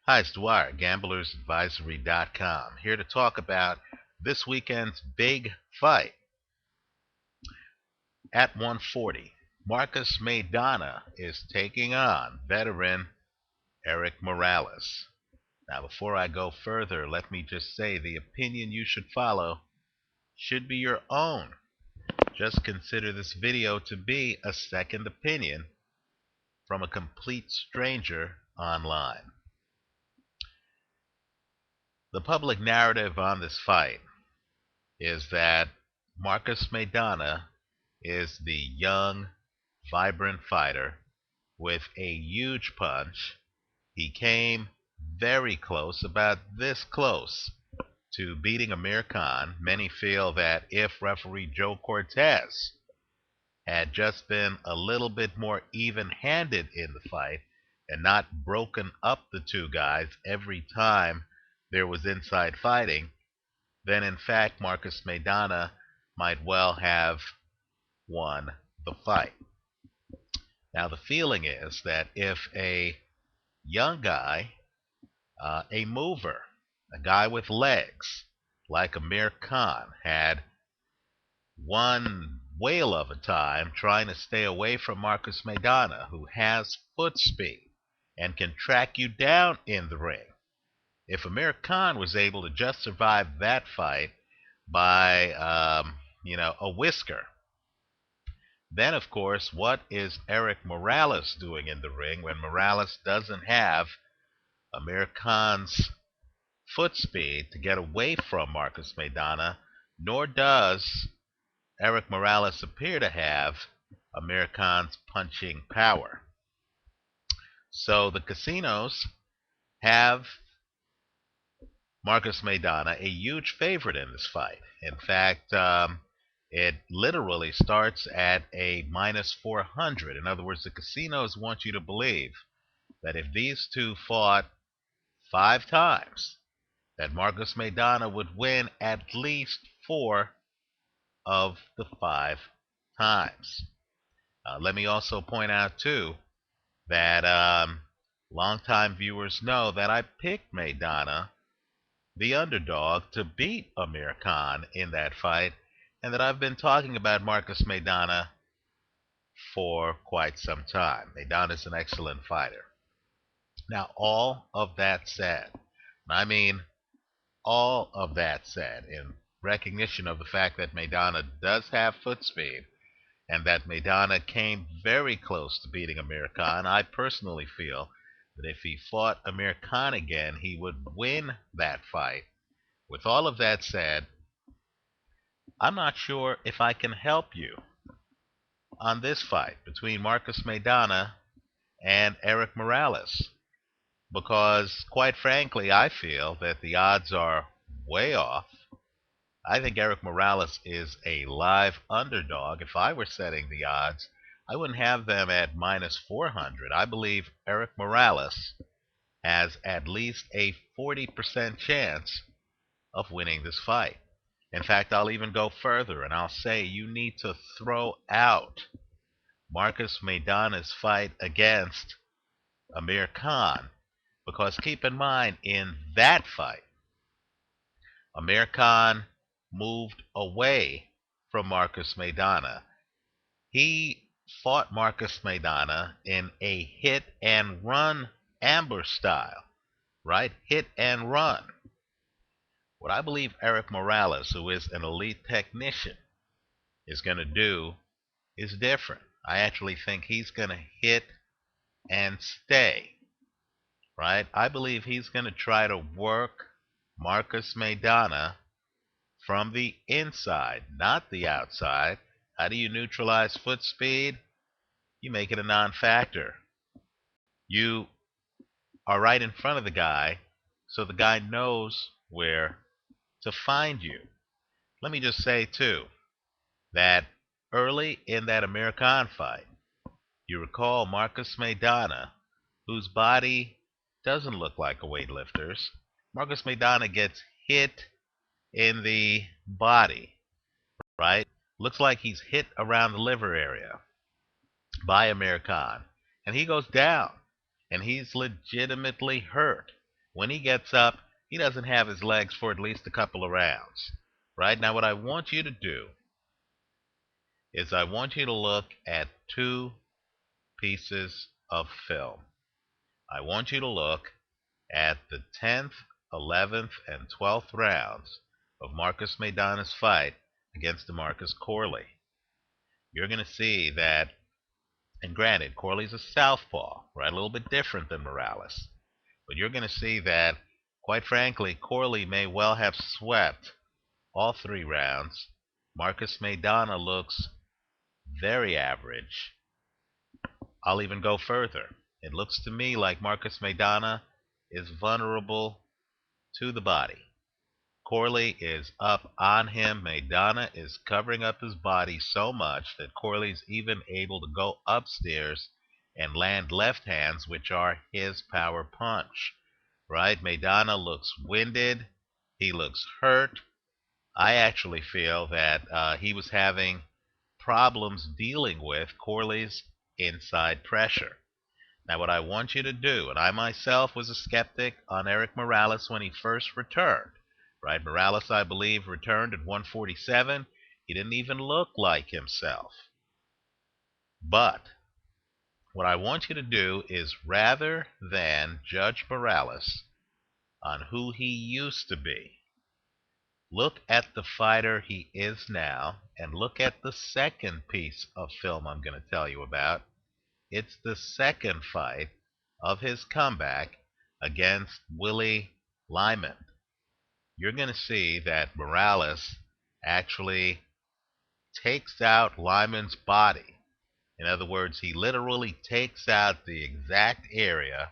Hi, it's Dwyer, GamblersAdvisory.com, here to talk about this weekend's big fight. At 140, Marcus Maidana is taking on veteran Erik Morales. Now, before I go further, let me just say the opinion you should follow should be your own. Just consider this video to be a second opinion from a complete stranger online. The public narrative on this fight is that Marcus Maidana is the young, vibrant fighter with a huge punch. He came very close, about this close, to beating Amir Khan. Many feel that if referee Joe Cortez had just been a little bit more even-handed in the fight and not broken up the two guys every time there was inside fighting, then in fact Marcus Maidana might well have won the fight. Now the feeling is that if a young guy, a mover, a guy with legs like Amir Khan had one whale of a time trying to stay away from Marcus Maidana, who has foot speed and can track you down in the ring. If Amir Khan was able to just survive that fight by, a whisker, then, of course, what is Erik Morales doing in the ring when Morales doesn't have Amir Khan's foot speed to get away from Marcus Maidana, nor does Erik Morales appear to have Amir Khan's punching power? So the casinos have Marcus Maidana a huge favorite in this fight. In fact, it literally starts at a minus 400. In other words, the casinos want you to believe that if these two fought 5 times, that Marcus Maidana would win at least 4 of the 5 times. Let me also point out, too, that longtime viewers know that I picked Maidana, the underdog, to beat Amir Khan in that fight, and that I've been talking about Marcus Maidana for quite some time. Maidana is an excellent fighter. Now, all of that said, I mean all of that said, in recognition of the fact that Maidana does have foot speed and that Maidana came very close to beating Amir Khan, I personally feel that if he fought Amir Khan again, he would win that fight. With all of that said, I'm not sure if I can help you on this fight between Marcus Maidana and Erik Morales, because quite frankly, I feel that the odds are way off. I think Erik Morales is a live underdog. If I were setting the odds, I wouldn't have them at minus 400. I believe Erik Morales has at least a 40% chance of winning this fight. In fact, I'll even go further and I'll say you need to throw out Marcus Maidana's fight against Amir Khan, because keep in mind, in that fight, Amir Khan moved away from Marcus Maidana. He fought Marcus Maidana in a hit and run ambush style, right? Hit and run. What I believe Erik Morales, who is an elite technician, is going to do is different. I actually think he's going to hit and stay, right? I believe he's going to try to work Marcus Maidana from the inside, not the outside. How do you neutralize foot speed? You make it a non-factor. You are right in front of the guy, so the guy knows where to find you. Let me just say, too, that early in that Amir Khan fight, you recall Marcus Maidana, whose body doesn't look like a weightlifter's. Marcus Maidana gets hit in the body, right? Looks like he's hit around the liver area by Amir Khan. And he goes down, and he's legitimately hurt. When he gets up, he doesn't have his legs for at least a couple of rounds. Right? Now, what I want you to do is I want you to look at two pieces of film. I want you to look at the 10th, 11th, and 12th rounds of Marcus Maidana's fight against DeMarcus Corley. You're going to see that, and granted, Corley's a southpaw, right? A little bit different than Morales. But you're going to see that, quite frankly, Corley may well have swept all three rounds. Marcus Maidana looks very average. I'll even go further. It looks to me like Marcus Maidana is vulnerable to the body. Corley is up on him. Maidana is covering up his body so much that Corley's even able to go upstairs and land left hands, which are his power punch. Right? Maidana looks winded. He looks hurt. I actually feel that he was having problems dealing with Corley's inside pressure. Now, what I want you to do, and I myself was a skeptic on Erik Morales when he first returned, right? Morales, I believe, returned at 147. He didn't even look like himself. But what I want you to do is, rather than judge Morales on who he used to be, look at the fighter he is now, and look at the second piece of film I'm going to tell you about. It's the second fight of his comeback against Willie Lyman. You're going to see that Morales actually takes out Lyman's body. In other words, he literally takes out the exact area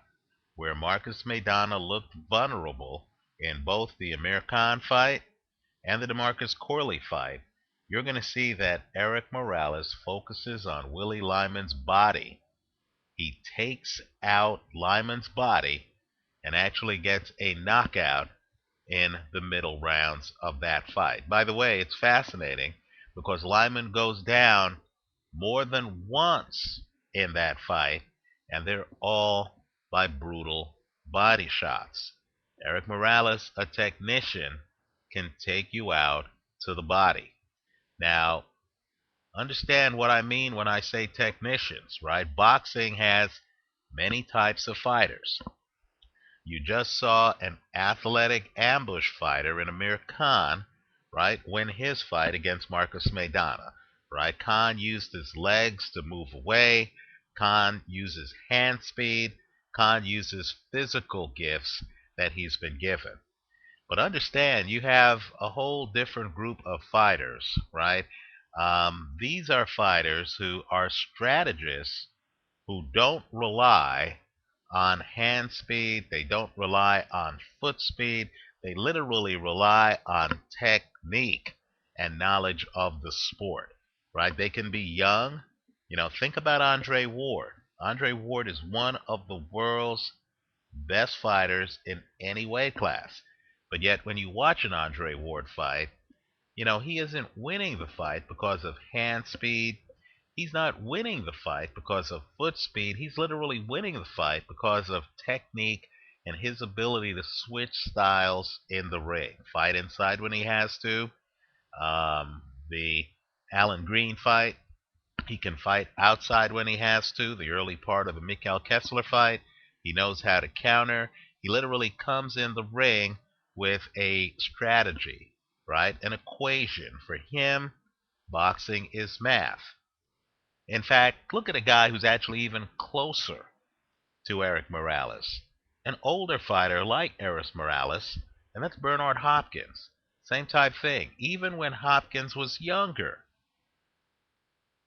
where Marcus Maidana looked vulnerable in both the Amir Khan fight and the DeMarcus Corley fight. You're going to see that Erik Morales focuses on Willie Lyman's body. He takes out Lyman's body and actually gets a knockout in the middle rounds of that fight. By the way, it's fascinating because Lyman goes down more than once in that fight, and they're all by brutal body shots. Erik Morales, a technician, can take you out to the body. Now, understand what I mean when I say technicians, right? Boxing has many types of fighters. You just saw an athletic ambush fighter in Amir Khan, right, win his fight against Marcus Maidana, right? Khan used his legs to move away. Khan uses hand speed. Khan uses physical gifts that he's been given. But understand, you have a whole different group of fighters, right? These are fighters who are strategists who don't rely on hand speed. They don't rely on foot speed. They literally rely on technique and knowledge of the sport, right? They can be young. Think about Andre Ward. Andre Ward is one of the world's best fighters in any weight class. But yet, when you watch an Andre Ward fight, he isn't winning the fight because of hand speed. He's not winning the fight because of foot speed. He's literally winning the fight because of technique and his ability to switch styles in the ring. Fight inside when he has to. The Alan Green fight, he can fight outside when he has to. The early part of the Mikhail Kessler fight, he knows how to counter. He literally comes in the ring with a strategy, right? An equation. For him, boxing is math. In fact, look at a guy who's actually even closer to Erik Morales. An older fighter like Erik Morales, and that's Bernard Hopkins. Same type thing. Even when Hopkins was younger,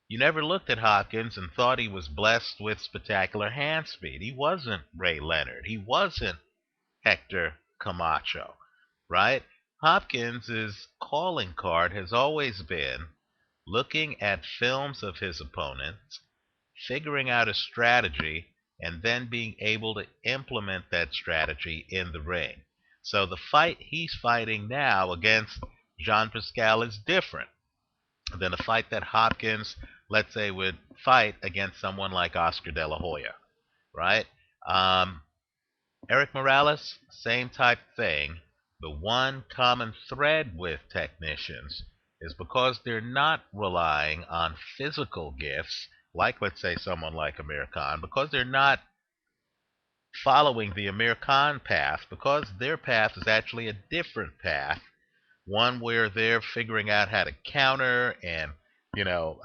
you never looked at Hopkins and thought he was blessed with spectacular hand speed. He wasn't Ray Leonard. He wasn't Hector Camacho, right? Hopkins' calling card has always been looking at films of his opponents, figuring out a strategy, and then being able to implement that strategy in the ring. So the fight he's fighting now against Jean Pascal is different than a fight that Hopkins, let's say, would fight against someone like Oscar De La Hoya, right? Erik Morales, same type thing. The one common thread with technicians is because they're not relying on physical gifts, like let's say someone like Amir Khan, because they're not following the Amir Khan path, because their path is actually a different path, one where they're figuring out how to counter and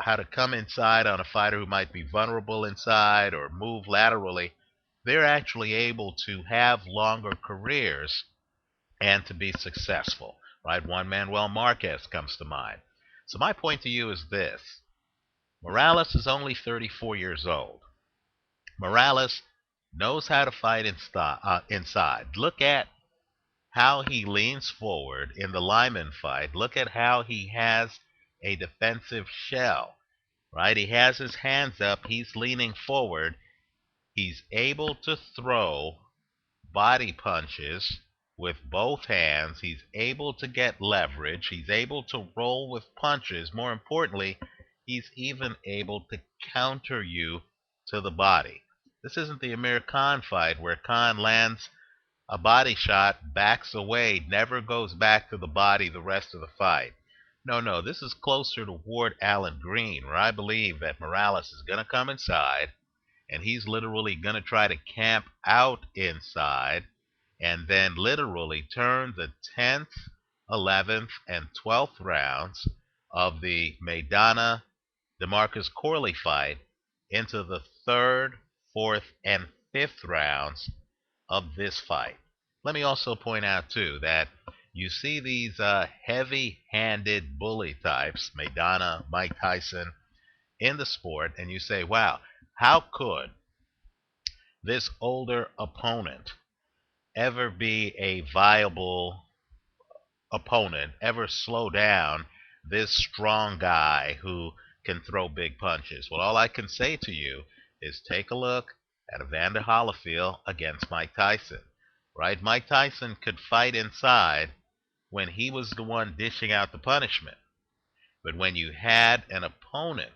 how to come inside on a fighter who might be vulnerable inside or move laterally. They're actually able to have longer careers and to be successful, right? One Manuel Marquez comes to mind. So my point to you is this: Morales is only 34 years old. Morales knows how to fight inside. Look at how he leans forward in the Lyman fight. Look at how he has a defensive shell, right? He has his hands up. He's leaning forward. He's able to throw body punches with both hands. He's able to get leverage. He's able to roll with punches. More importantly, he's even able to counter you to the body. This isn't the Amir Khan fight where Khan lands a body shot, backs away, never goes back to the body the rest of the fight. No, no, this is closer to Ward Allen Green, where I believe that Morales is going to come inside and he's literally going to try to camp out inside and then literally turn the 10th, 11th, and 12th rounds of the Maidana DeMarcus Corley fight into the 3rd, 4th, and 5th rounds of this fight. Let me also point out, too, that you see these heavy-handed bully types, Maidana, Mike Tyson, in the sport, and you say, wow, how could this older opponent ever be a viable opponent, ever slow down this strong guy who can throw big punches? Well, all I can say to you is take a look at Evander Holyfield against Mike Tyson, right? Mike Tyson could fight inside when he was the one dishing out the punishment. But when you had an opponent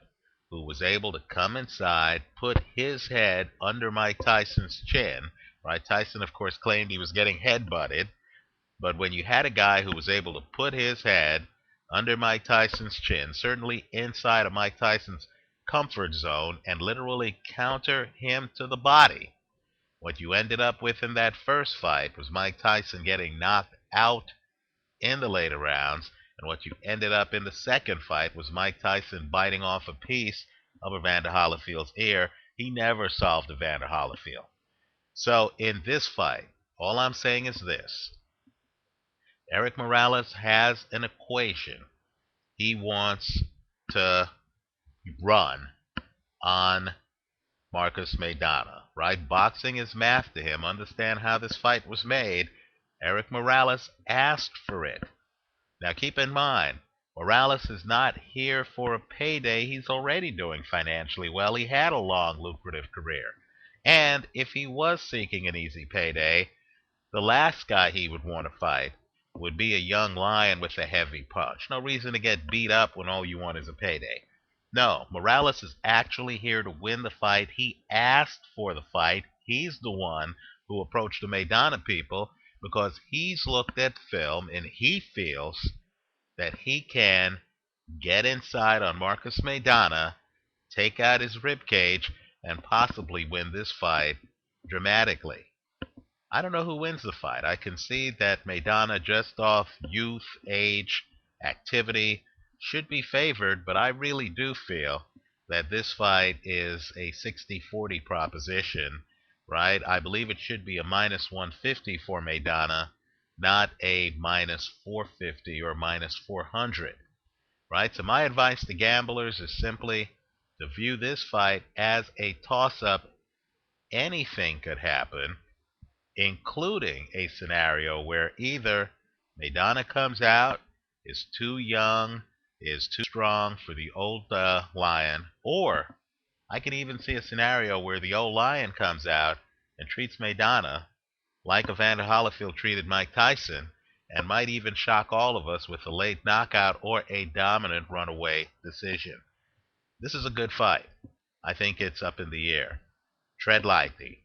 who was able to come inside, put his head under Mike Tyson's chin, right? Tyson, of course, claimed he was getting headbutted. But when you had a guy who was able to put his head under Mike Tyson's chin, certainly inside of Mike Tyson's comfort zone, and literally counter him to the body, what you ended up with in that first fight was Mike Tyson getting knocked out in the later rounds, and what you ended up in the second fight was Mike Tyson biting off a piece of Evander Holyfield's ear. He never solved Evander Holyfield. So in this fight, all I'm saying is this: Erik Morales has an equation he wants to run on Marcus Maidana, right? Boxing is math to him. Understand how this fight was made. Erik Morales asked for it. Now keep in mind, Morales is not here for a payday. He's already doing financially well. He had a long, lucrative career. And if he was seeking an easy payday, the last guy he would want to fight would be a young lion with a heavy punch. No reason to get beat up when all you want is a payday. No, Morales is actually here to win the fight. He asked for the fight. He's the one who approached the Maidana people because he's looked at film and he feels that he can get inside on Marcus Maidana, take out his rib cage, and possibly win this fight dramatically. I don't know who wins the fight. I concede that Maidana, just off youth, age, activity, should be favored, but I really do feel that this fight is a 60-40 proposition, right? I believe it should be a minus 150 for Maidana, not a minus 450 or minus 400, right? So my advice to gamblers is simply to view this fight as a toss-up. Anything could happen, including a scenario where either Maidana comes out, is too young, is too strong for the old lion, or I can even see a scenario where the old lion comes out and treats Maidana like Evander Holyfield treated Mike Tyson, and might even shock all of us with a late knockout or a dominant runaway decision. This is a good fight. I think it's up in the air. Tread lightly.